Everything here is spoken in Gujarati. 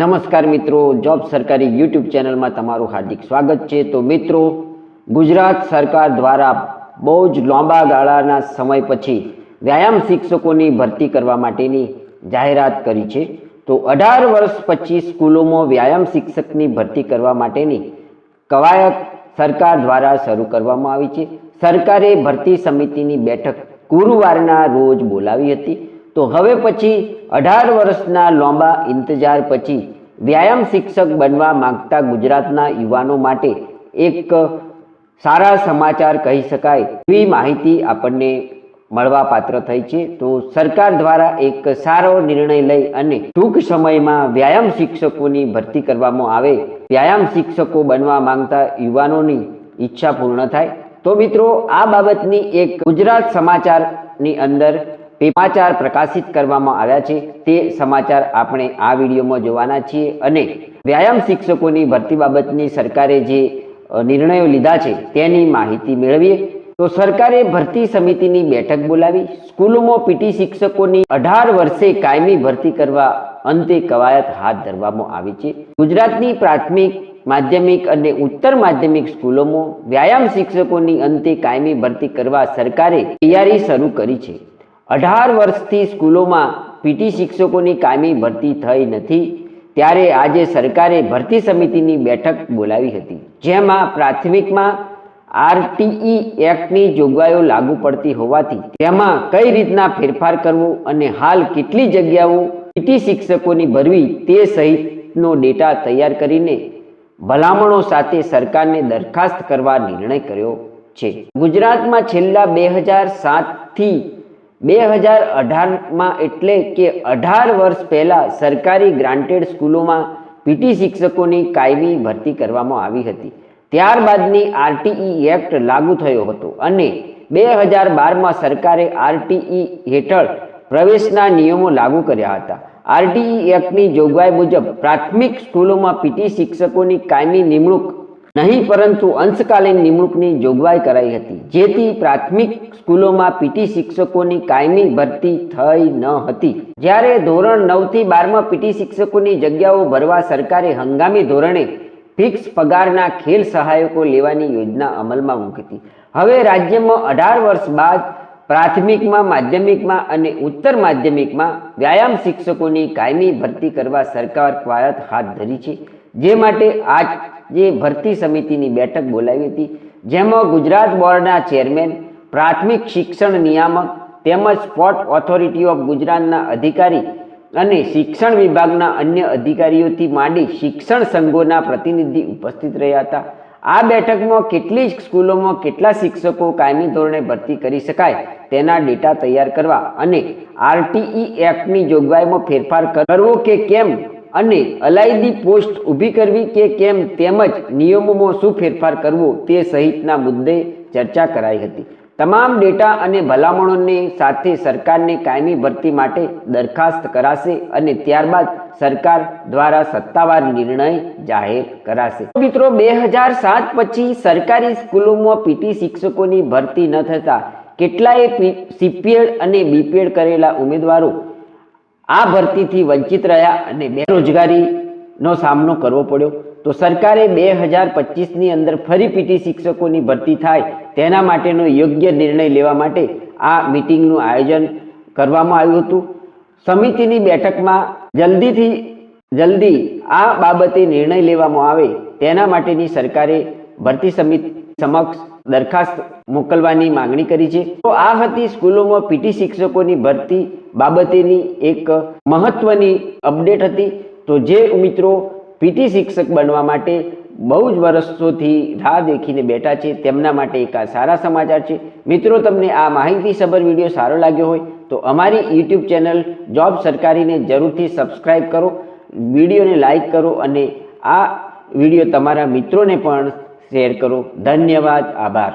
નમસ્કાર મિત્રો, જોબ સરકારી યુટ્યુબ ચેનલમાં તમારું હાર્દિક સ્વાગત છે। તો મિત્રો, ગુજરાત સરકાર દ્વારા બહુ જ લાંબા ગાળાના સમય પછી વ્યાયામ શિક્ષકોની ભરતી કરવા માટેની જાહેરાત કરી છે। તો 18 વર્ષ પછી સ્કૂલોમાં વ્યાયામ શિક્ષકની ભરતી કરવા માટેની કવાયત સરકાર દ્વારા શરૂ કરવામાં આવી છે। સરકારે ભરતી સમિતિની બેઠક ગુરુવારના રોજ બોલાવી હતી। તો હવે પછી 18 વર્ષના લાંબા ઇંતજાર પછી વ્યાયામ શિક્ષક બનવા માંગતા ગુજરાતના યુવાનો માટે એક સારા સમાચાર કહી શકાય એવી માહિતી આપણને મળવા પાત્ર થઈ છે। તો સરકાર દ્વારા એક સારો નિર્ણય લઈ અને ટૂંક સમયમાં વ્યાયામ શિક્ષકોની ભરતી કરવામાં આવે, વ્યાયામ શિક્ષકો બનવા માંગતા યુવાનોની ઈચ્છા પૂર્ણ થાય। તો મિત્રો, આ બાબતની એક ગુજરાત સમાચારની અંદર સમાચાર પ્રકાશિત કરવામાં આવ્યા છે। તે સમાચાર આપણે આ વિડીયોમાં જોવાના છીએ અને વ્યાયામ શિક્ષકોની ભરતી બાબતની સરકારે જે નિર્ણયો લીધા છે તેની માહિતી મેળવીએ। તો સરકારે ભરતી સમિતિની બેઠક બોલાવી સ્કૂલોમાં પીટી શિક્ષકોની 18 વર્ષે કાયમી ભરતી કરવા અંતે કવાયત હાથ ધરવામાં આવી છે। ગુજરાતની પ્રાથમિક, માધ્યમિક અને ઉચ્ચતર માધ્યમિક સ્કૂલોમાં વ્યાયામ શિક્ષકોની અંતે કાયમી ભરતી કરવા સરકારે તૈયારી શરૂ કરી છે। 18 વર્ષથી સ્કૂલોમાં પીટી શિક્ષકોની કાયમી ભરતી થઈ નથી, ત્યારે આજે સરકારે ભરતી સમિતિની બેઠક બોલાવી હતી, જેમાં પ્રાથમિકમાં આરટીઈ એક્ટની જોગવાઈઓ લાગુ પડતી હોવાથી તેમાં કઈ રીતના ફેરફાર કરવો અને હાલ કેટલી જગ્યાઓ પીટી શિક્ષકોની ભરવી તે સહિતનો ડેટા તૈયાર કરીને ભલામણો સાથે સરકારને દરખાસ્ત કરવા નિર્ણય કર્યો છે। ગુજરાતમાં છેલ્લા 2007થી 2018માં એટલે કે 18 વર્ષ પહેલા સરકારી ગ્રાન્ટેડ સ્કૂલોમાં પીટી શિક્ષકોની કાયમી ભરતી કરવામાં આવી હતી। ત્યારબાદની આરટીઈ એક્ટ લાગુ થયો હતો અને 2012માં સરકારે આરટીઈ હેઠળ પ્રવેશના નિયમો લાગુ કર્યા હતા। આરટીઈ એક્ટની જોગવાઈ મુજબ પ્રાથમિક સ્કૂલોમાં પીટી શિક્ષકોની કાયમી નિમણૂક નહીં પરંતુ અંશકાલીન નિમણૂકની જોગવાઈ કરાઈ હતી, જેથી પ્રાથમિક સ્કૂલોમાં પીટી શિક્ષકોની કાયમી ભરતી થઈ ન હતી। જ્યારે ધોરણ 9 થી 12માં પીટી શિક્ષકોની જગ્યાઓ ભરવા સરકારે હંગામી ધોરણે ફિક્સ પગારના ખેલ સહાયકો લેવાની યોજના અમલમાં મૂકી હતી। હવે રાજ્યમાં 18 વર્ષ બાદ પ્રાથમિકમાં, માધ્યમિકમાં અને ઉચ્ચતર માધ્યમિકમાં વ્યાયામ શિક્ષકોની કાયમી ભરતી કરવા સરકાર કવાયત હાથ ધરી છે, જે માટે આજે ભરતી સમિતિની બેઠક બોલાવી હતી, જેમાં ગુજરાત બોર્ડના ચેરમેન, પ્રાથમિક શિક્ષણ નિયામક તેમજ સ્પોર્ટ ઓથોરિટી ઓફ ગુજરાતના અધિકારી અને શિક્ષણ વિભાગના અન્ય અધિકારીઓથી માંડી શિક્ષણ સંઘોના પ્રતિનિધિ ઉપસ્થિત રહ્યા હતા। આ બેઠકમાં કેટલી સ્કૂલોમાં કેટલા શિક્ષકો કાયમી ધોરણે ભરતી કરી શકાય તેના ડેટા તૈયાર કરવા અને આરટીઈ એક્ટની જોગવાઈમાં ફેરફાર કરવો કે કેમ અને અલાયદી પોસ્ટ ઊભી કરવી કે કેમ તેમજ નિયમોમાં શું ફેરફાર કરવો તે સહિતના મુદ્દે ચર્ચા કરાઈ હતી। તમામ ડેટા અને ભલામણોને સાથે સરકારને કાયમી ભરતી માટે દરખાસ્ત કરાશે અને ત્યારબાદ સરકાર દ્વારા સત્તાવાર નિર્ણય જાહેર કરાશે। મિત્રો, 2007 પછી સરકારી સ્કૂલોમાં પીટી શિક્ષકોની ભરતી ન થતા કેટલાય સીપીએડ અને બીપીએડ કરેલા ઉમેદવારો આ ભરતીથી વંચિત રહ્યા અને બેરોજગારીનો સામનો કરવો પડ્યો। તો સરકારે 2025ની અંદર ફરી પીટી શિક્ષકોની ભરતી થાય તેના માટેનો યોગ્ય નિર્ણય લેવા માટે આ મીટિંગનું આયોજન કરવામાં આવ્યું હતું। સમિતિની બેઠકમાં જલ્દીથી જલ્દી આ બાબતે નિર્ણય લેવામાં આવે તેના માટેની સરકારે ભરતી સમિતિ સમક્ષ દરખાસ્ત મોકલવાની માંગણી કરી છે। તો આ હતી સ્કૂલોમાં પીટી શિક્ષકોની ભરતી બાબતેની એક મહત્વની અપડેટ હતી। તો જે મિત્રો પીટી શિક્ષક બનવા માટે બહુ જ વર્ષોથી રાહ દેખીને બેઠા છે તેમના માટે એક આ સારા સમાચાર છે। મિત્રો, તમને આ માહિતીસભર વિડીયો સારો લાગ્યો હોય તો અમારી યુટ્યુબ ચેનલ જોબ સરકારીને જરૂરથી સબસ્ક્રાઈબ કરો, વિડીયોને લાઈક કરો અને આ વિડીયો તમારા મિત્રોને પણ શેર કરો। ધન્યવાદ, આભાર।